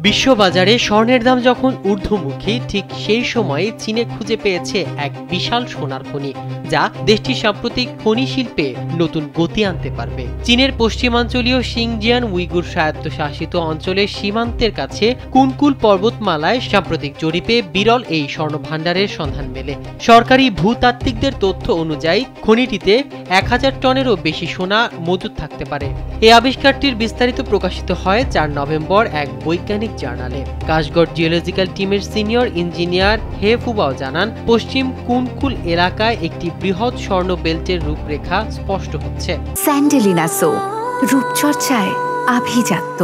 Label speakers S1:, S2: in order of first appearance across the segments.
S1: বিশ্ববাজারে স্বর্ণের দাম যখন ঊর্ধ্বমুখী, ঠিক সেই সময়ে চীনে খুঁজে পেয়েছে এক বিশাল সোনার খনি, যা দেশটির সাম্প্রতিক খনি শিল্পে নতুন গতি আনতে পারবে। চীনের পশ্চিমাঞ্চলীয় শিংজিয়ান উইগুর স্বায়ত্তশাসিত অঞ্চলের সীমান্তের কাছে কুনকুল পর্বতমালায় সাম্প্রতিক জরিপে বিরল এই স্বর্ণ ভাণ্ডারের সন্ধান মেলে। সরকারি ভূতাত্ত্বিকদের তথ্য অনুযায়ী খনিটিতে 1000 টনেরও বেশি সোনা মজুদ থাকতে পারে। এই আবিষ্কারটির বিস্তারিত প্রকাশিত হয় 4 নভেম্বর এক বৈজ্ঞানিক জার্নালে। কাশগড় জিওলজিক্যাল টিমের সিনিয়র ইঞ্জিনিয়ার হে ফুবাও জানান, পশ্চিম কুনকুল এলাকায় একটি বৃহৎ স্বর্ণ বেল্টের রূপরেখা স্পষ্ট হচ্ছে।
S2: স্যান্ডেলিনা সো, রূপচর্চায় আভিজাত্য,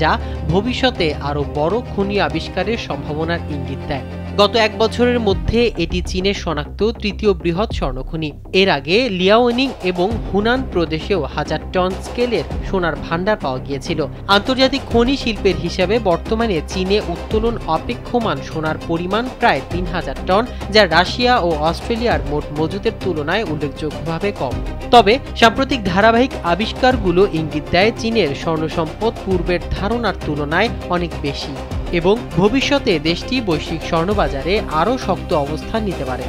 S1: যা ভবিষ্যতে আরো বড় খনি আবিষ্কারের সম্ভাবনার ইঙ্গিত দেয়। গত 1 বছরের মধ্যে এটি চীনের শনাক্ত তৃতীয় বৃহৎ স্বর্ণখনি। এর আগে লিয়াওনিং এবং হুনান প্রদেশেও 1000 টন স্কেলের সোনার ভাণ্ডার পাওয়া গিয়েছিল। আন্তর্জাতিক খনি শিল্পের হিসাবে বর্তমানে চীনে উত্তোলন অপেক্ষমান সোনার পরিমাণ প্রায় 3000 টন, যা রাশিয়া ও অস্ট্রেলিয়ার মোট মজুদের তুলনায় উল্লেখযোগ্যভাবে কম। তবে সাম্প্রতিক ধারাবাহিক আবিষ্কারগুলো ইঙ্গিত দেয় চীনের স্বর্ণ সম্পদ পূর্বের ধারণার তুলনায় অনেক বেশি এবং ভবিষ্যতে দেশটি বৈশ্বিক স্বর্ণবাজারে আরও শক্ত অবস্থান নিতে পারে।